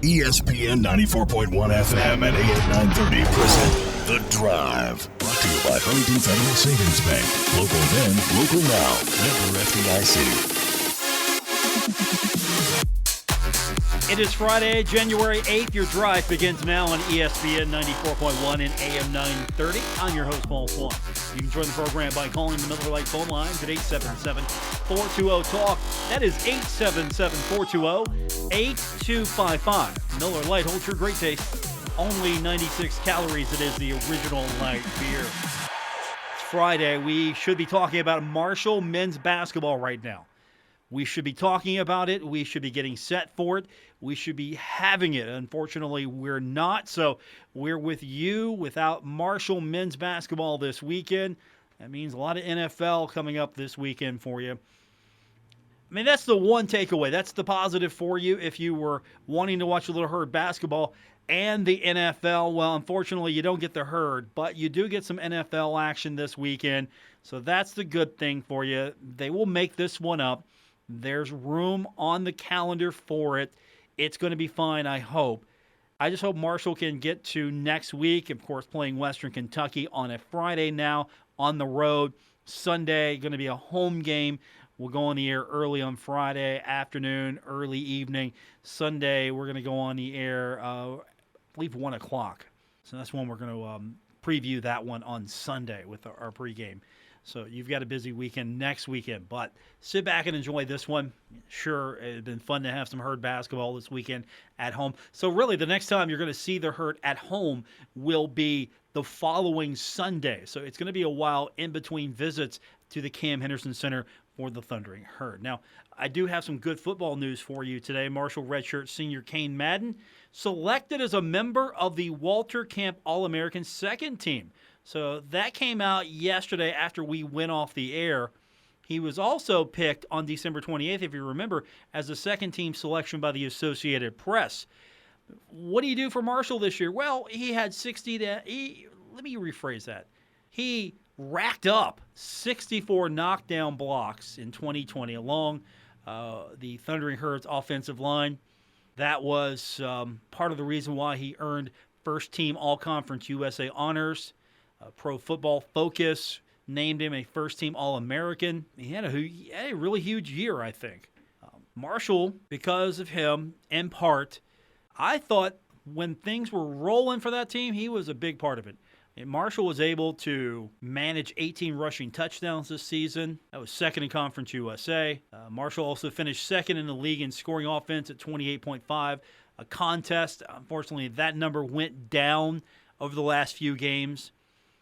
ESPN 94.1 FM and AM 930 present The Drive. Brought to you by Huntington Federal Savings Bank. Local then, local now. Member FDIC. It is Friday, January 8th. Your drive begins now on ESPN 94.1 and AM 930. I'm your host, Paul Swann. You can join the program by calling the Miller Lite phone lines at 877-420-TALK. That is 877-420-8255. Miller Lite holds your great taste. Only 96 calories. It is the original light beer. It's Friday. We should be talking about Marshall men's basketball right now. We should be talking about it. We should be getting set for it. We should be having it. Unfortunately, we're not. So we're with you without Marshall men's basketball this weekend. That means a lot of NFL coming up this weekend for you. I mean, that's the one takeaway. That's the positive for you if you were wanting to watch a little Herd basketball and the NFL. Well, unfortunately, you don't get the Herd, but you do get some NFL action this weekend. So that's the good thing for you. They will make this one up. There's room on the calendar for it. It's going to be fine, I hope. I just hope Marshall can get to next week. Of course, playing Western Kentucky on a Friday now on the road. Sunday, going to be a home game. We'll go on the air early on Friday afternoon, early evening. Sunday, we're going to go on the air, I believe, 1 o'clock. So that's when we're going to preview that one on Sunday with our pregame. So you've got a busy weekend next weekend, but sit back and enjoy this one. Sure, it's been fun to have some Herd basketball this weekend at home. So really, the next time you're going to see the Herd at home will be the following Sunday. So it's going to be a while in between visits to the Cam Henderson Center for the Thundering Herd. Now, I do have some good football news for you today. Marshall redshirt senior Cain Madden selected as a member of the Walter Camp All-American second team. So that came out yesterday after we went off the air. He was also picked on December 28th, if you remember, as a second-team selection by the Associated Press. What do you do for Marshall this year? Well, he had let me rephrase that. He racked up 64 knockdown blocks in 2020 along the Thundering Herd's offensive line. That was part of the reason why he earned first-team All-Conference USA honors. Pro Football Focus named him a first-team All-American. He had a really huge year, I think. Marshall, because of him, in part, I thought when things were rolling for that team, he was a big part of it. And Marshall was able to manage 18 rushing touchdowns this season. That was second in Conference USA. Marshall also finished second in the league in scoring offense at 28.5 a contest. Unfortunately, that number went down over the last few games.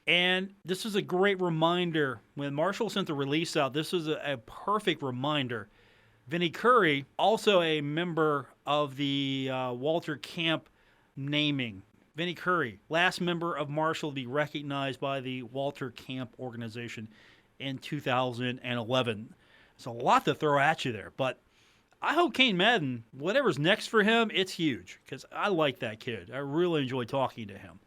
And this was a great reminder. When Marshall sent the release out, this was a perfect reminder. Vinny Curry, also a member of the Walter Camp naming. Vinny Curry, last member of Marshall to be recognized by the Walter Camp organization in 2011. It's a lot to throw at you there, but I hope Cain Madden, whatever's next for him, it's huge because I like that kid. I really enjoy talking to him.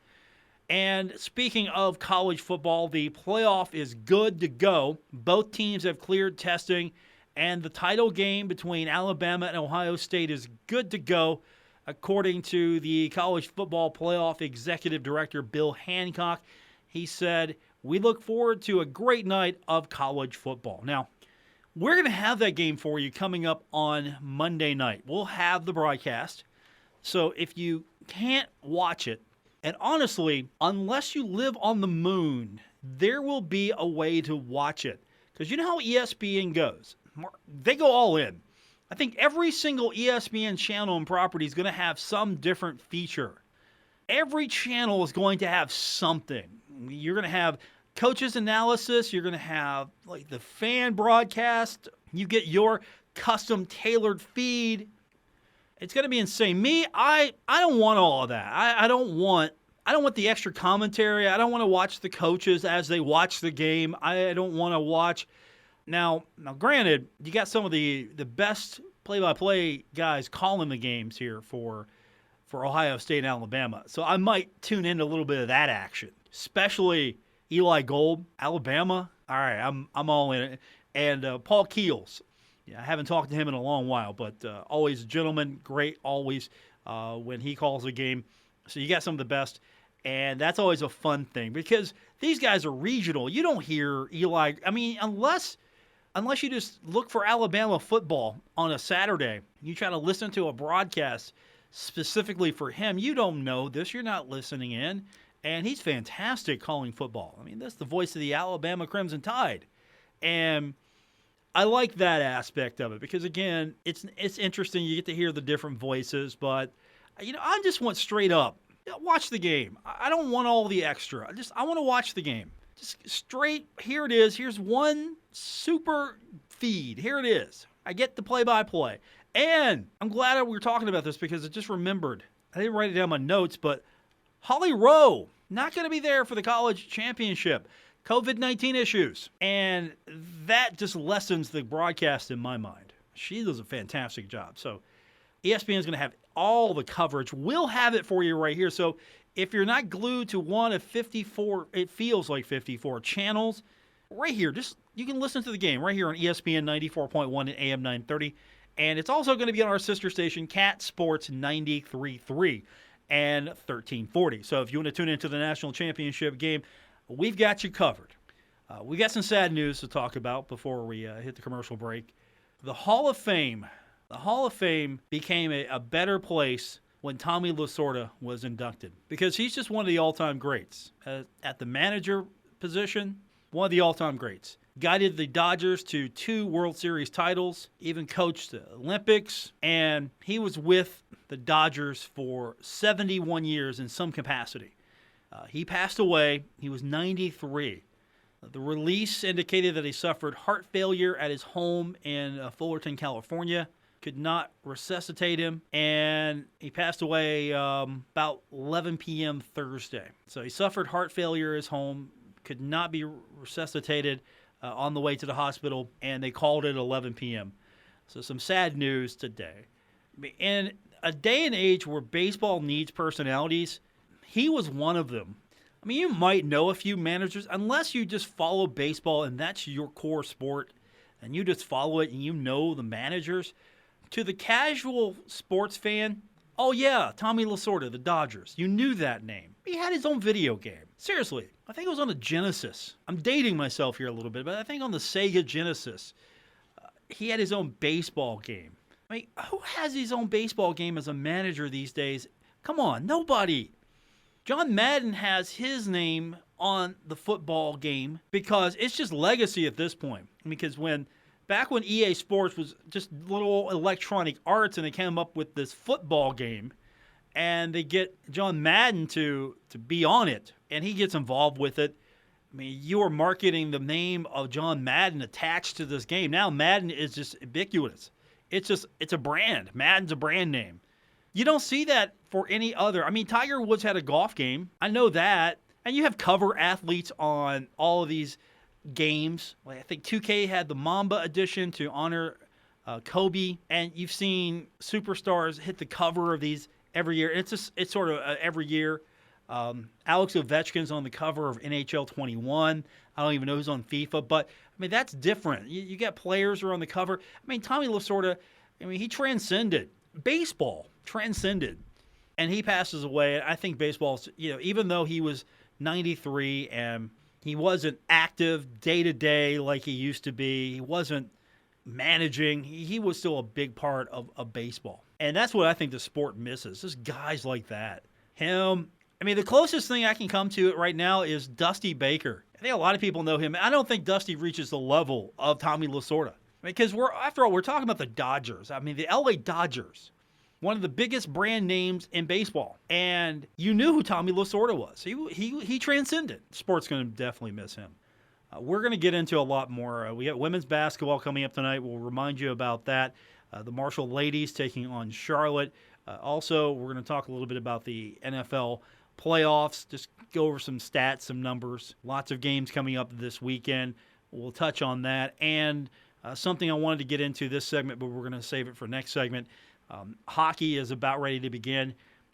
And speaking of college football, the playoff is good to go. Both teams have cleared testing, and the title game between Alabama and Ohio State is good to go, according to the College Football Playoff Executive Director Bill Hancock. He said, "We look forward to a great night of college football." Now, we're going to have that game for you coming up on Monday night. We'll have the broadcast. So if you can't watch it, and honestly, unless you live on the moon, there will be a way to watch it. Because you know how ESPN goes. They go all in. I think every single ESPN channel and property is going to have some different feature. Every channel is going to have something. You're going to have coaches analysis. You're going to have like the fan broadcast. You get your custom tailored feed. It's going to be insane. I don't want all of that. I don't want the extra commentary. I don't want to watch the coaches as they watch the game. I don't want to watch. Now, granted, you got some of the best play-by-play guys calling the games here for Ohio State and Alabama. So I might tune in a little bit of that action, especially Eli Gold, Alabama. All right, I'm all in it. And Paul Keels. Yeah, I haven't talked to him in a long while, but always a gentleman, great always when he calls a game. So you got some of the best, and that's always a fun thing because these guys are regional. You don't hear Eli. I mean, unless you just look for Alabama football on a Saturday, you try to listen to a broadcast specifically for him, you don't know this. You're not listening in. And he's fantastic calling football. I mean, that's the voice of the Alabama Crimson Tide. And I like that aspect of it because, again, it's interesting. You get to hear the different voices. But, I just want straight up, watch the game. I don't want all the extra. I want to watch the game. Just straight, here it is. Here's one super feed. Here it is. I get the play-by-play. And I'm glad that we're talking about this because I just remembered. I didn't write it down in my notes, but Holly Rowe, not going to be there for the college championship. COVID-19 issues. And that just lessens the broadcast in my mind. She does a fantastic job. So ESPN is going to have all the coverage. We'll have it for you right here. So if you're not glued to one of 54, it feels like 54 channels, right here, you can listen to the game right here on ESPN 94.1 and AM 930. And it's also going to be on our sister station, Cat Sports 93.3 and 1340. So if you want to tune into the national championship game, we've got you covered. We got some sad news to talk about before we hit the commercial break. The Hall of Fame became a better place when Tommy Lasorda was inducted because he's just one of the all-time greats. At the manager position, one of the all-time greats. Guided the Dodgers to 2 World Series titles, even coached the Olympics, and he was with the Dodgers for 71 years in some capacity. He passed away. He was 93. The release indicated that he suffered heart failure at his home in Fullerton, California. Could not resuscitate him, and he passed away about 11 p.m. Thursday. So he suffered heart failure at his home, could not be resuscitated on the way to the hospital, and they called it 11 p.m. So some sad news today. In a day and age where baseball needs personalities, he was one of them. I mean, you might know a few managers, unless you just follow baseball and that's your core sport, and you just follow it and you know the managers. To the casual sports fan, oh yeah, Tommy Lasorda, the Dodgers. You knew that name. He had his own video game. Seriously, I think it was on the Genesis. I'm dating myself here a little bit, but I think on the Sega Genesis, he had his own baseball game. I mean, who has his own baseball game as a manager these days? Come on, nobody. John Madden has his name on the football game because it's just legacy at this point. Because back when EA Sports was just little electronic arts and they came up with this football game, and they get John Madden to be on it, and he gets involved with it. I mean, you are marketing the name of John Madden attached to this game. Now Madden is just ubiquitous. It's a brand. Madden's a brand name. You don't see that for any other. I mean, Tiger Woods had a golf game. I know that. And you have cover athletes on all of these games. Like I think 2K had the Mamba edition to honor Kobe. And you've seen superstars hit the cover of these every year. It's sort of every year. Alex Ovechkin's on the cover of NHL 21. I don't even know who's on FIFA. But, I mean, that's different. You got players who are on the cover. I mean, Tommy Lasorda, I mean, he transcended. Baseball transcended. And he passes away. I think baseball's, even though he was 93 and he wasn't active day-to-day like he used to be, he wasn't managing, he was still a big part of baseball. And that's what I think the sport misses, just guys like that. Him. I mean, the closest thing I can come to it right now is Dusty Baker. I think a lot of people know him. I don't think Dusty reaches the level of Tommy Lasorda. Because after all, we're talking about the Dodgers. I mean, the LA Dodgers. One of the biggest brand names in baseball. And you knew who Tommy Lasorda was. He transcended. Sport's going to definitely miss him. We're going to get into a lot more. We got women's basketball coming up tonight. We'll remind you about that. The Marshall ladies taking on Charlotte. Also, we're going to talk a little bit about the NFL playoffs. Just go over some stats, some numbers. Lots of games coming up this weekend. We'll touch on that. And something I wanted to get into this segment, but we're going to save it for next segment. Hockey is about ready to begin,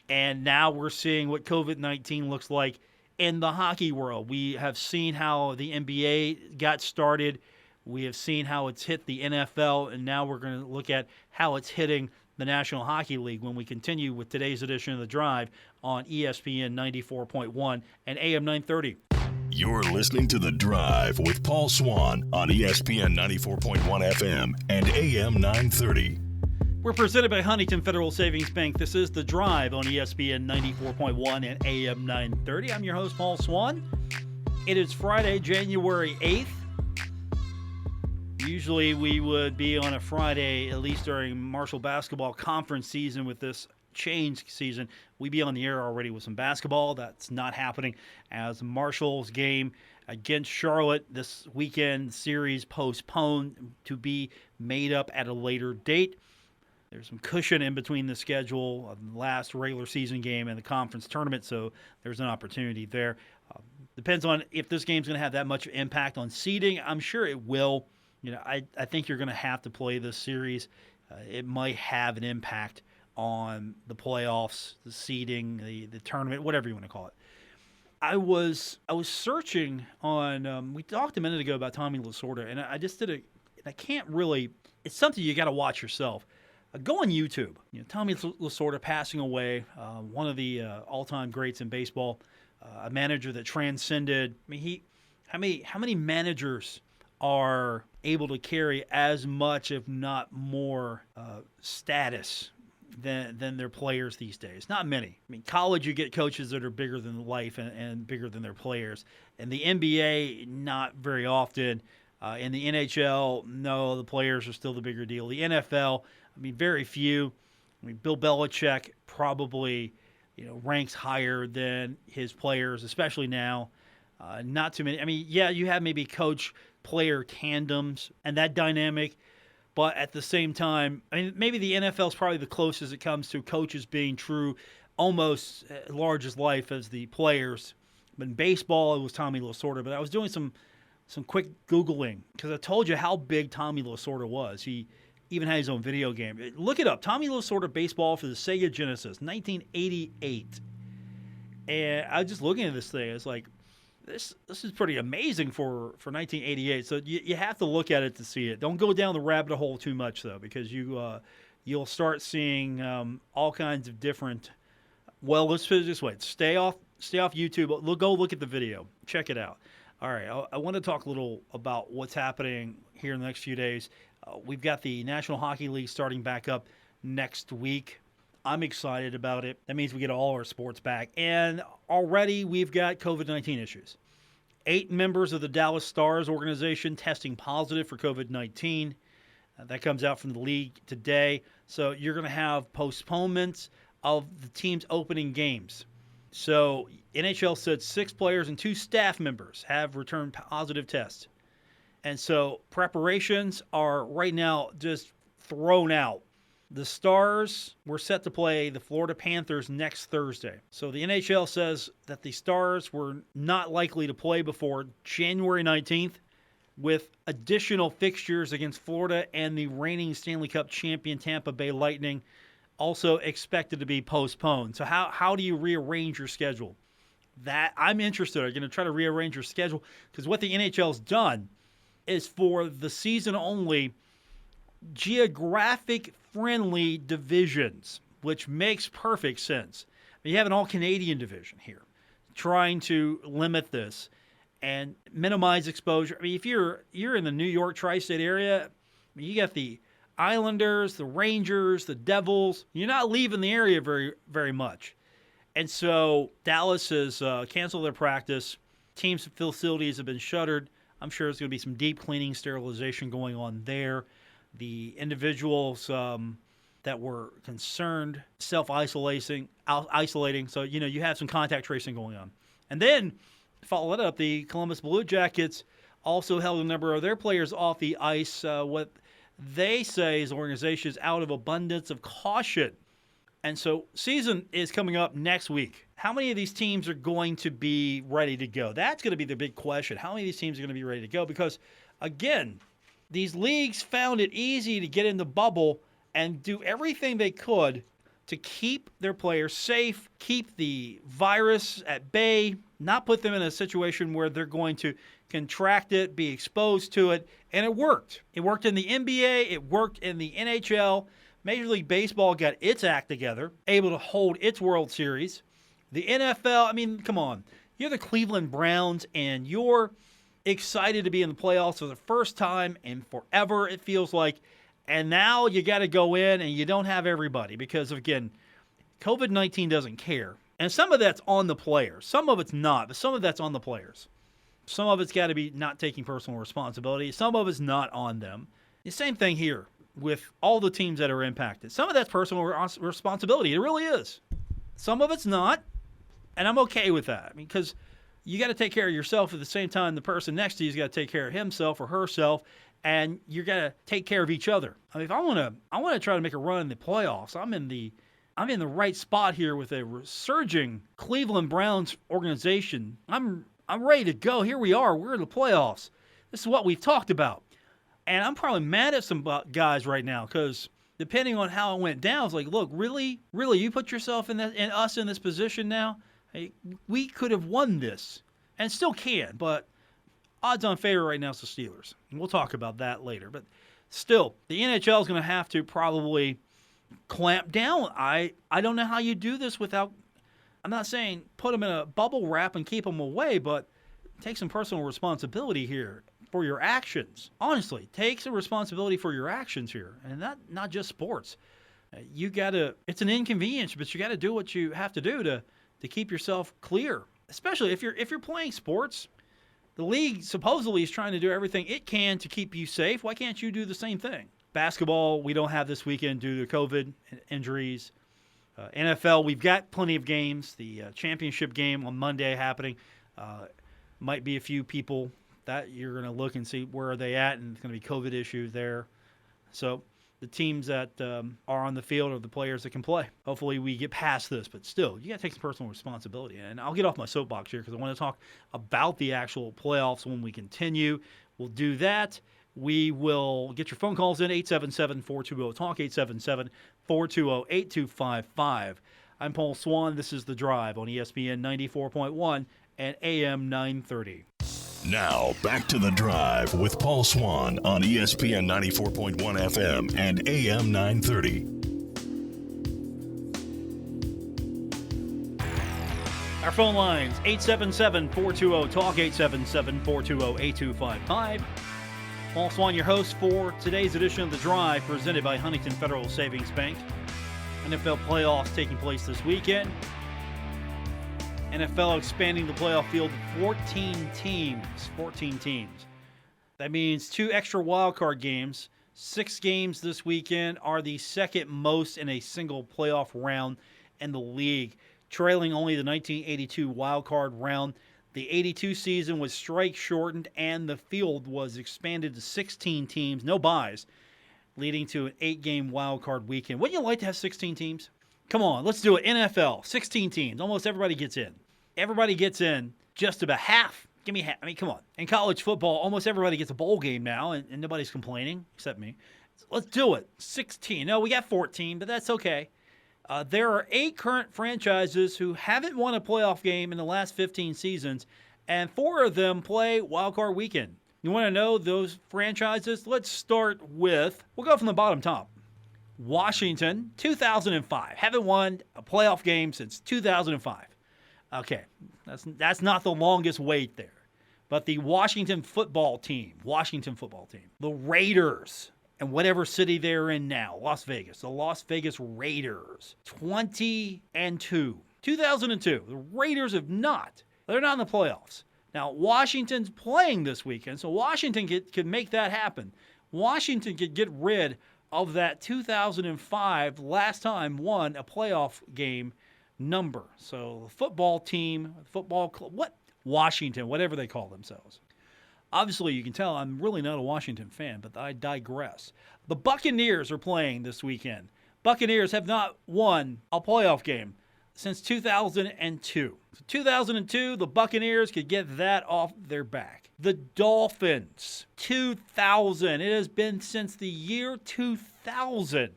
and now we're seeing what COVID-19 looks like in the hockey world. We have seen how the NBA got started We have seen how it's hit the NFL, and now we're going to look at how it's hitting the National Hockey League when we continue with today's edition of The Drive on ESPN 94.1 and AM 930. You're listening to The Drive with Paul Swann on ESPN 94.1 FM and AM 930. We're presented by Huntington Federal Savings Bank. This is The Drive on ESPN 94.1 and AM 930. I'm your host, Paul Swann. It is Friday, January 8th. Usually we would be on a Friday, at least during Marshall basketball conference season with this change season. We'd be on the air already with some basketball. That's not happening as Marshall's game against Charlotte this weekend series postponed to be made up at a later date. There's some cushion in between the schedule of the last regular season game and the conference tournament, so there's an opportunity there. Depends on if this game's going to have that much impact on seeding. I'm sure it will. I think you're going to have to play this series. It might have an impact on the playoffs, the seeding, the tournament, whatever you want to call it. I was searching on. We talked a minute ago about Tommy Lasorda, and I just did I can't really. It's something you got to watch yourself. Go on YouTube. Tommy Lasorda passing away, one of the all-time greats in baseball, a manager that transcended. I mean, how many managers are able to carry as much, if not more, status than their players these days? Not many. I mean, college, you get coaches that are bigger than life and bigger than their players. And the NBA, not very often. In the NHL, no, the players are still the bigger deal. The NFL, I mean, very few. I mean, Bill Belichick probably, ranks higher than his players, especially now. Not too many. I mean, yeah, you have maybe coach-player tandems and that dynamic, but at the same time, I mean, maybe the NFL is probably the closest it comes to coaches being true, almost as large as life as the players. But in baseball, it was Tommy Lasorda. But I was doing some quick Googling because I told you how big Tommy Lasorda was. He even had his own video game. Look it up. Tommy Lasorda baseball for the Sega Genesis, 1988. And I was just looking at this thing. It's like, this is pretty amazing for 1988. So you have to look at it to see it. Don't go down the rabbit hole too much, though, because you'll start seeing all kinds of different. Well, let's put it this way: stay off YouTube. Go look at the video. Check it out. All right, I want to talk a little about what's happening here in the next few days. We've got the National Hockey League starting back up next week. I'm excited about it. That means we get all our sports back. And already we've got COVID-19 issues. 8 members of the Dallas Stars organization testing positive for COVID-19. That comes out from the league today. So you're going to have postponements of the team's opening games. So NHL said 6 players and 2 staff members have returned positive tests. And so preparations are right now just thrown out. The Stars were set to play the Florida Panthers next Thursday. So the NHL says that the Stars were not likely to play before January 19th, with additional fixtures against Florida and the reigning Stanley Cup champion Tampa Bay Lightning also expected to be postponed. So how do you rearrange your schedule? That I'm interested. Are you going to try to rearrange your schedule? Because what the NHL's done is for the season only geographic-friendly divisions, which makes perfect sense. You have an all-Canadian division here, trying to limit this and minimize exposure. I mean, if you're in the New York tri-state area, I mean, you got the Islanders, the Rangers, the Devils. You're not leaving the area very, very much. And so Dallas has canceled their practice. Teams' facilities have been shuttered. I'm sure there's going to be some deep cleaning, sterilization going on there. The individuals that were concerned self-isolating. So, you have some contact tracing going on. And then, follow it up, the Columbus Blue Jackets also held a number of their players off the ice. What they say is the organization is out of abundance of caution. And so season is coming up next week. How many of these teams are going to be ready to go? That's going to be the big question. How many of these teams are going to be ready to go? Because, again, these leagues found it easy to get in the bubble and do everything they could to keep their players safe, keep the virus at bay, not put them in a situation where they're going to contract it, be exposed to it, and it worked. It worked in the NBA, it worked in the NHL. Major League Baseball got its act together, able to hold its World Series. The NFL, I mean, come on. You're the Cleveland Browns, and you're excited to be in the playoffs for the first time in forever, it feels like. And now you got to go in, and you don't have everybody because, again, COVID-19 doesn't care. And some of that's on the players. Some of it's not, but some of that's on the players. Some of it's got to be not taking personal responsibility. Some of it's not on them. The same thing here with all the teams that are impacted. Some of that's personal responsibility. It really is. Some of it's not, and I'm okay with that because you got to take care of yourself at the same time the person next to you's got to take care of himself or herself, and you got to take care of each other. I mean, if I want to try to make a run in the playoffs, I'm in the right spot here with a resurging Cleveland Browns organization. I'm ready to go. Here we are. We're in the playoffs. This is what we've talked about. And I'm probably mad at some guys right now because depending on how it went down, it's like, look, really, you put yourself in us in this position now? Hey, we could have won this and still can, but odds-on favorite right now is the Steelers. And we'll talk about that later. But still, the NHL is going to have to probably clamp down. I don't know how you do this without, I'm not saying put them in a bubble wrap and keep them away, but take some personal responsibility here for your actions. Honestly, take some responsibility for your actions here, and not just sports. It's an inconvenience, but you got to do what you have to do to keep yourself clear, especially if you're playing sports. The league supposedly is trying to do everything it can to keep you safe. Why can't you do the same thing? Basketball, we don't have this weekend due to COVID injuries. NFL, we've got plenty of games. The championship game on Monday happening. Might be a few people that you're going to look and see where are they at, and it's going to be COVID issues there. So the teams that are on the field are the players that can play. Hopefully we get past this, but still, you got to take some personal responsibility. And I'll get off my soapbox here because I want to talk about the actual playoffs when we continue. We'll do that. We will get your phone calls in, 877-420-TALK, 877-420-8255. I'm Paul Swann. This is The Drive on ESPN 94.1 and AM 930. Now, back to The Drive with Paul Swann on ESPN 94.1 FM and AM 930. Our phone lines, 877-420-TALK, 877-420-8255. Paul Swann, your host for today's edition of The Drive, presented by Huntington Federal Savings Bank. NFL playoffs taking place this weekend. NFL expanding the playoff field to 14 teams. 14 teams. That means 2 extra wildcard games. 6 games this weekend are the second most in a single playoff round in the league, trailing only the 1982 wildcard round. The 82 season was strike shortened and the field was expanded to 16 teams, no byes, leading to an 8-game wildcard weekend. Wouldn't you like to have 16 teams? Come on, let's do it. NFL, 16 teams. Almost everybody gets in. Everybody gets in, just about half. Give me half. I mean, come on. In college football, almost everybody gets a bowl game now, and nobody's complaining except me. So let's do it. 16. No, we got 14, but that's okay. There are 8 current franchises who haven't won a playoff game in the last 15 seasons, and 4 of them play wildcard weekend. You want to know those franchises? Let's start with, we'll go from the bottom top. Washington, 2005. Haven't won a playoff game since 2005. Okay, that's not the longest wait there. But the Washington football team. The Raiders, and whatever city they're in now, Las Vegas. The Las Vegas Raiders, 20-2. 2002. The Raiders they're not in the playoffs. Now, Washington's playing this weekend, so Washington could make that happen. Washington could get rid of that 2005 last time won a playoff game number. So the football team, football club, Washington, whatever they call themselves. Obviously, you can tell I'm really not a Washington fan, but I digress. The Buccaneers are playing this weekend. Buccaneers have not won a playoff game since 2002. So 2002, the Buccaneers could get that off their back. The Dolphins, 2000. It has been since the year 2000.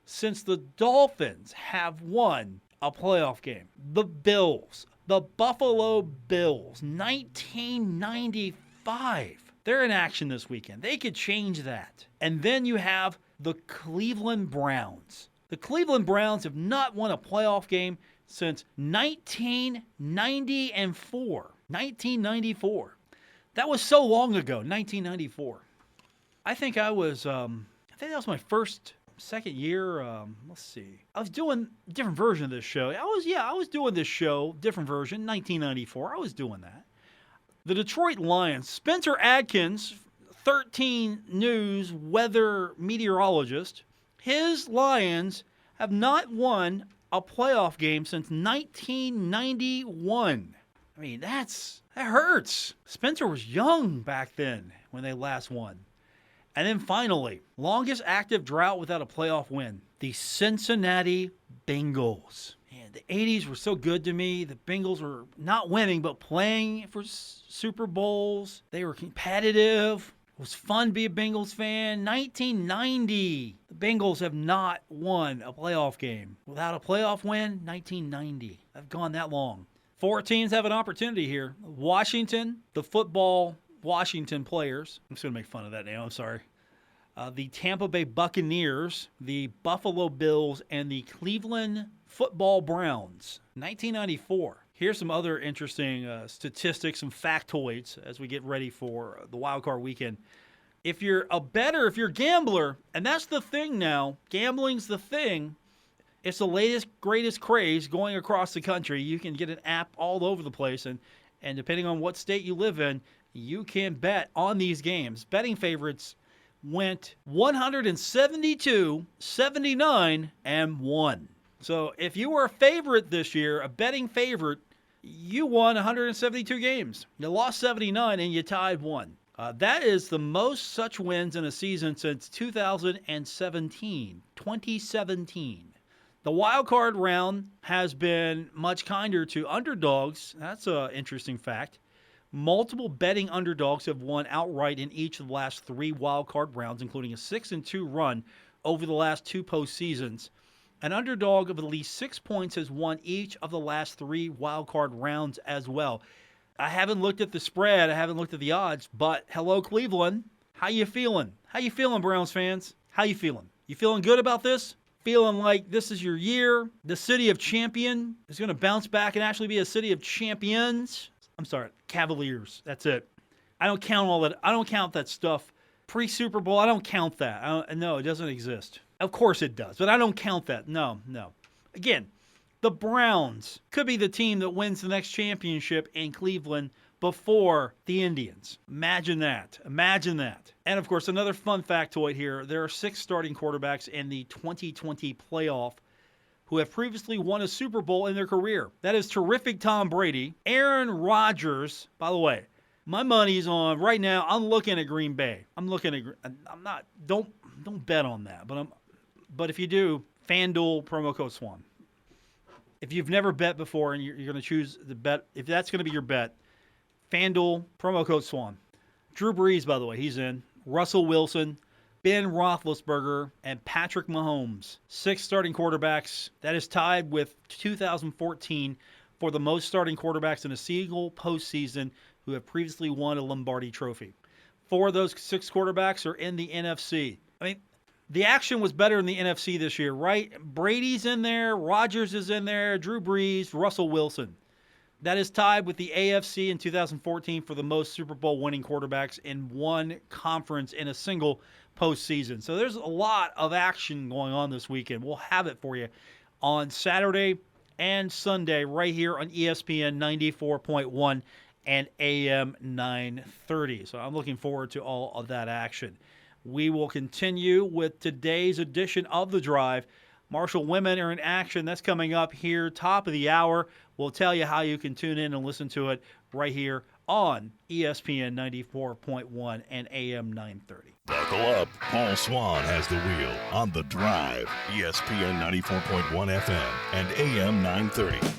since the Dolphins have won a playoff game. The Bills, the Buffalo Bills, 1995. They're in action this weekend. They could change that. And then you have the Cleveland Browns. The Cleveland Browns have not won a playoff game since 1994. 1994. That was so long ago, 1994. I think that was my second year. Let's see. I was doing a different version of this show. I was doing this show, different version, 1994. I was doing that. The Detroit Lions, Spencer Adkins, 13 News weather meteorologist, his Lions have not won a playoff game since 1991. I mean, that hurts. Spencer was young back then when they last won. And then finally, longest active drought without a playoff win, the Cincinnati Bengals. Man, the 80s were so good to me. The Bengals were not winning, but playing for Super Bowls. They were competitive. It was fun to be a Bengals fan. 1990, the Bengals have not won a playoff game. Without a playoff win, 1990. I've gone that long. 4 teams have an opportunity here. Washington, the football Washington players. I'm just going to make fun of that name. I'm sorry. The Tampa Bay Buccaneers, the Buffalo Bills, and the Cleveland Football Browns. 1994. Here's some other interesting statistics, some factoids as we get ready for the wild card weekend. If you're a bettor, if you're a gambler, and that's the thing now, gambling's the thing. It's the latest, greatest craze going across the country. You can get an app all over the place, and depending on what state you live in, you can bet on these games. Betting favorites went 172, 79, and 1. So if you were a favorite this year, a betting favorite, you won 172 games. You lost 79 and you tied 1. That is the most such wins in a season since 2017. The wild card round has been much kinder to underdogs. That's an interesting fact. Multiple betting underdogs have won outright in each of the last 3 wild card rounds, including a 6-2 run over the last 2 postseasons. An underdog of at least 6 points has won each of the last 3 wild card rounds as well. I haven't looked at the spread. I haven't looked at the odds, but hello, Cleveland. How you feeling? How you feeling, Browns fans? How you feeling? You feeling good about this? Feeling like this is your year? The city of champion is going to bounce back and actually be a city of champions? I'm sorry, Cavaliers. That's it. I don't count all that. I don't count that stuff. Pre-Super Bowl, I don't count that. No, it doesn't exist. Of course it does, but I don't count that. No. Again, the Browns could be the team that wins the next championship in Cleveland before the Indians. Imagine that. And of course, another fun factoid here. There are 6 starting quarterbacks in the 2020 playoff who have previously won a Super Bowl in their career. That is terrific Tom Brady, Aaron Rodgers. By the way, my money's on right now. I'm looking at Green Bay. Don't bet on that. But if you do, FanDuel promo code Swann. If you've never bet before and you're going to choose the bet, if that's going to be your bet, FanDuel promo code Swann. Drew Brees, by the way, he's in. Russell Wilson, Ben Roethlisberger, and Patrick Mahomes. 6 starting quarterbacks. That is tied with 2014 for the most starting quarterbacks in a single postseason who have previously won a Lombardi trophy. 4 of those 6 quarterbacks are in the NFC. I mean, the action was better in the NFC this year, right? Brady's in there, Rodgers is in there, Drew Brees, Russell Wilson. That is tied with the AFC in 2014 for the most Super Bowl winning quarterbacks in one conference in a single postseason. So there's a lot of action going on this weekend. We'll have it for you on Saturday and Sunday right here on ESPN 94.1 and AM 930. So I'm looking forward to all of that action. We will continue with today's edition of The Drive. Marshall women are in action. That's coming up here, top of the hour. We'll tell you how you can tune in and listen to it right here on ESPN 94.1 and AM 930. Buckle up. Paul Swann has the wheel on The Drive, ESPN 94.1 FM and AM 930.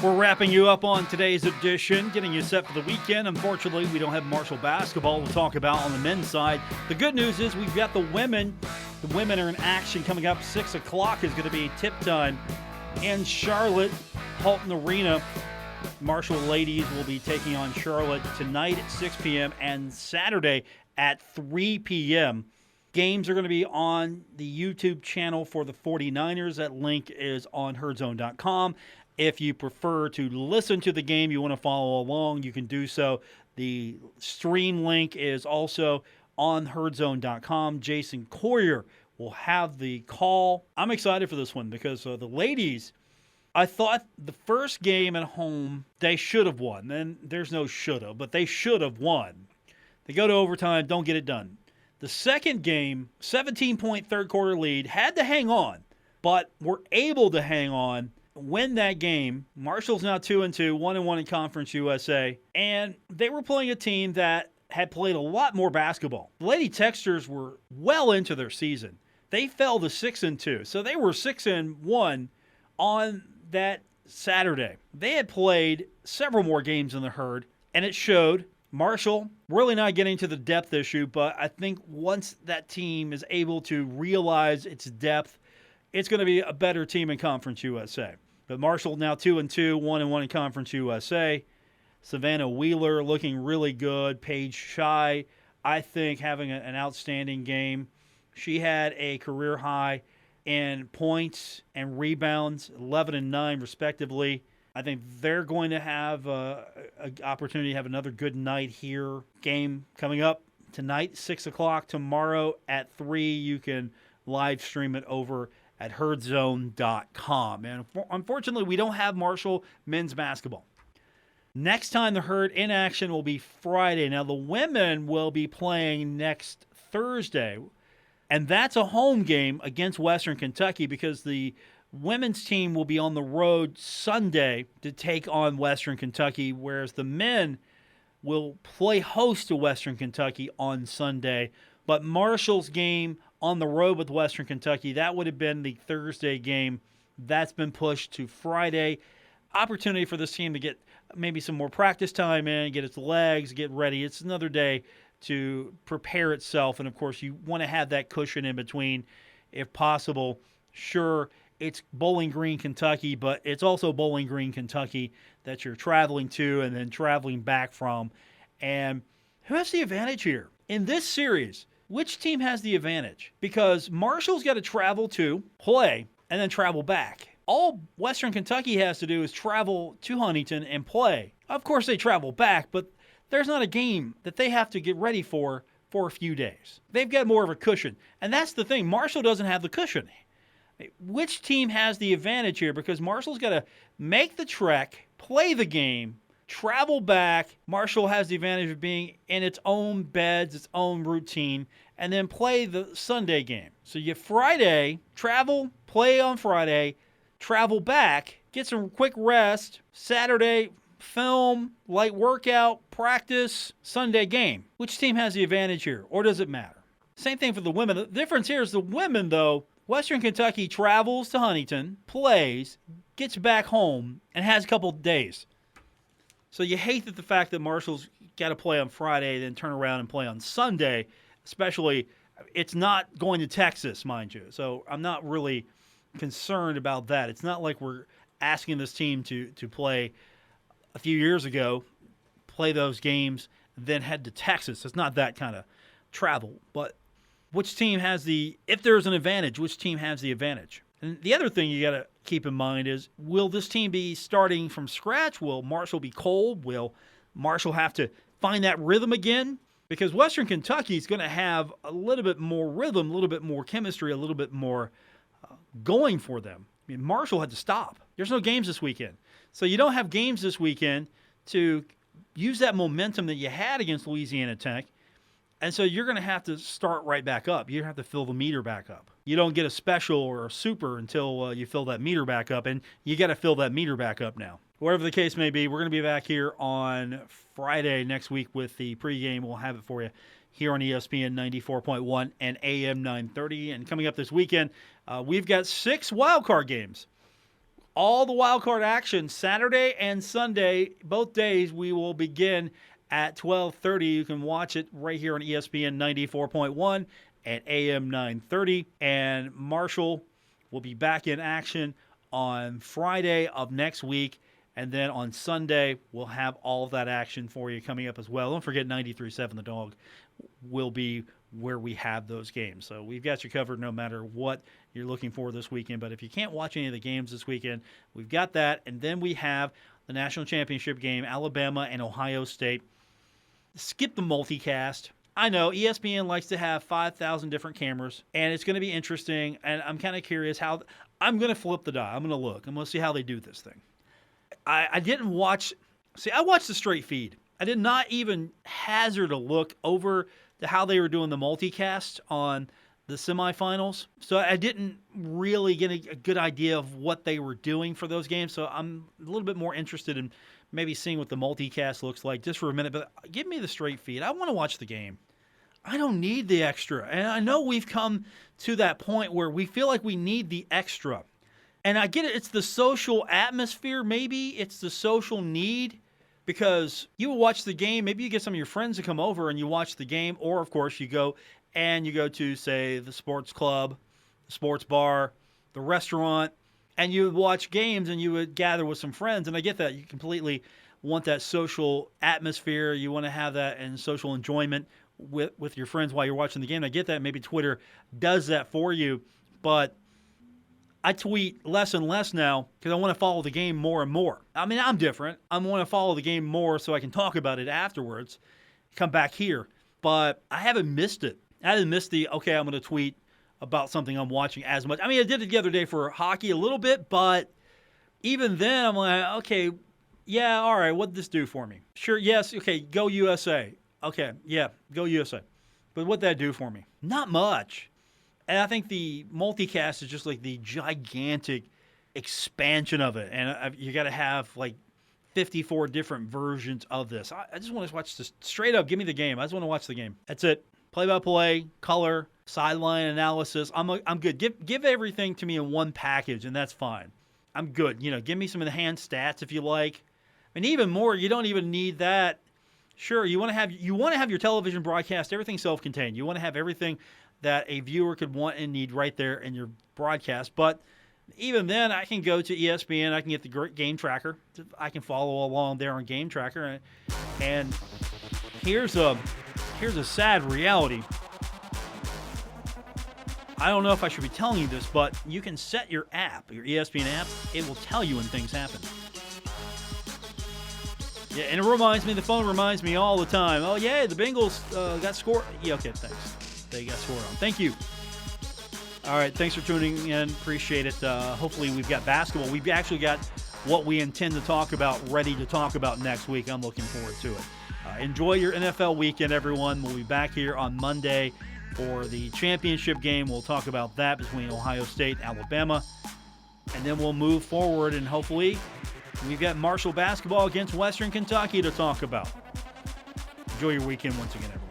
We're wrapping you up on today's edition, getting you set for the weekend. Unfortunately, we don't have Marshall basketball to talk about on the men's side. The good news is we've got the women The women are in action coming up. 6 o'clock is going to be tip time in Charlotte, Halton Arena. Marshall ladies will be taking on Charlotte tonight at 6 p.m. and Saturday at 3 p.m. Games are going to be on the YouTube channel for the 49ers. That link is on herdzone.com. If you prefer to listen to the game, you want to follow along, you can do so. The stream link is also on herdzone.com. Jason Coyer will have the call. I'm excited for this one because the ladies, I thought the first game at home, they should have won. Then there's no shoulda, but they should have won. They go to overtime, don't get it done. The second game, 17-point third quarter lead, had to hang on, but were able to hang on, win that game. Marshall's now 2-2, 1-1 in Conference USA, and they were playing a team that had played a lot more basketball. The Lady Texters were well into their season. They fell to 6-2, so they were 6-1 on that Saturday. They had played several more games in the herd, and it showed. Marshall really not getting to the depth issue, but I think once that team is able to realize its depth, it's going to be a better team in Conference USA. But Marshall now 2-2, 1-1 in Conference USA. Savannah Wheeler looking really good. Paige Shy, I think, having an outstanding game. She had a career high in points and rebounds, 11 and 9 respectively. I think they're going to have an opportunity to have another good night here. Game coming up tonight, 6 o'clock. Tomorrow at 3, you can live stream it over at herdzone.com. And unfortunately, we don't have Marshall men's basketball. Next time the Herd in action will be Friday. Now, the women will be playing next Thursday. And that's a home game against Western Kentucky because the women's team will be on the road Sunday to take on Western Kentucky, whereas the men will play host to Western Kentucky on Sunday. But Marshall's game on the road with Western Kentucky, that would have been the Thursday game. That's been pushed to Friday. Opportunity for this team to get maybe some more practice time in, get its legs, get ready. It's another day to prepare itself. And, of course, you want to have that cushion in between if possible. Sure, it's Bowling Green, Kentucky, but it's also Bowling Green, Kentucky that you're traveling to and then traveling back from. And who has the advantage here? In this series, which team has the advantage? Because Marshall's got to travel to, play, and then travel back. All Western Kentucky has to do is travel to Huntington and play. Of course, they travel back, but there's not a game that they have to get ready for a few days. They've got more of a cushion. And that's the thing. Marshall doesn't have the cushion. Which team has the advantage here? Because Marshall's got to make the trek, play the game, travel back. Marshall has the advantage of being in its own beds, its own routine, and then play the Sunday game. So you Friday, travel, play on Friday, travel back, get some quick rest, Saturday, film, light workout, practice, Sunday game. Which team has the advantage here, or does it matter? Same thing for the women. The difference here is the women, though, Western Kentucky travels to Huntington, plays, gets back home, and has a couple days. So you hate the fact that Marshall's got to play on Friday, then turn around and play on Sunday, especially it's not going to Texas, mind you. So I'm not really concerned about that. It's not like we're asking this team to play a few years ago, play those games, then head to Texas. It's not that kind of travel. But which team has if there's an advantage, which team has the advantage? And the other thing you got to keep in mind is, will this team be starting from scratch? Will Marshall be cold? Will Marshall have to find that rhythm again? Because Western Kentucky is going to have a little bit more rhythm, a little bit more chemistry, a little bit more going for them. I mean, Marshall had to stop. There's no games this weekend. So you don't have games this weekend to use that momentum that you had against Louisiana Tech. And so you're going to have to start right back up. You have to fill the meter back up. You don't get a special or a super until you fill that meter back up, and you got to fill that meter back up now. Whatever the case may be, we're going to be back here on Friday next week with the pregame. We'll have it for you here on ESPN 94.1 and AM 930. And coming up this weekend, we've got 6 wildcard games. All the wildcard action, Saturday and Sunday, both days, we will begin at 12:30. You can watch it right here on ESPN 94.1 and AM 930. And Marshall will be back in action on Friday of next week. And then on Sunday, we'll have all of that action for you coming up as well. Don't forget 93.7 The Dog will be where we have those games. So we've got you covered no matter what you're looking for this weekend. But if you can't watch any of the games this weekend, we've got that. And then we have the national championship game, Alabama and Ohio State. Skip the multicast. I know ESPN likes to have 5,000 different cameras, and it's going to be interesting. And I'm kind of curious how I'm going to flip the die. I'm going to look. I'm going to see how they do this thing. I didn't watch. See, I watched the straight feed. I did not even hazard a look over to how they were doing the multicast on the semifinals. So I didn't really get a good idea of what they were doing for those games. So I'm a little bit more interested in maybe seeing what the multicast looks like just for a minute. But give me the straight feed. I want to watch the game. I don't need the extra. And I know we've come to that point where we feel like we need the extra. And I get it. It's the social atmosphere, maybe. It's the social need. Because you watch the game, maybe you get some of your friends to come over and you watch the game. Or, of course, you go to, say, the sports club, the sports bar, the restaurant, and you would watch games and you would gather with some friends. And I get that. You completely want that social atmosphere. You want to have that and social enjoyment with your friends while you're watching the game. I get that. Maybe Twitter does that for you. But I tweet less and less now because I want to follow the game more and more. I mean, I'm different. I want to follow the game more so I can talk about it afterwards, come back here. But I haven't missed it. I haven't missed I'm going to tweet about something I'm watching as much. I mean, I did it the other day for hockey a little bit, but even then I'm like, okay, yeah, all right, what'd this do for me? Sure, yes, okay, go USA. Okay, yeah, go USA. But what'd that do for me? Not much. And I think the multicast is just like the gigantic expansion of it. And you got to have like 54 different versions of this. I just want to watch this straight up. Give me the game. I just want to watch the game. That's it. Play-by-play, color, sideline analysis. I'm good. Give everything to me in one package, and that's fine. I'm good. Give me some enhanced stats if you like. And even more, you don't even need that. Sure, you want to have your television broadcast, everything self-contained. You want to have everything that a viewer could want and need right there in your broadcast. But even then, I can go to ESPN. I can get the great game tracker. I can follow along there on Game Tracker. And here's a sad reality. I don't know if I should be telling you this, but you can set your app, your ESPN app. It will tell you when things happen. Yeah, and the phone reminds me all the time. Oh, yeah, the Bengals got scored. Yeah, okay, thanks. They got scored on. Thank you. All right, thanks for tuning in. Appreciate it. Hopefully we've got basketball. We've actually got what we intend to talk about ready to talk about next week. I'm looking forward to it. Enjoy your NFL weekend, everyone. We'll be back here on Monday for the championship game. We'll talk about that between Ohio State and Alabama. And then we'll move forward, and hopefully we've got Marshall basketball against Western Kentucky to talk about. Enjoy your weekend once again, everyone.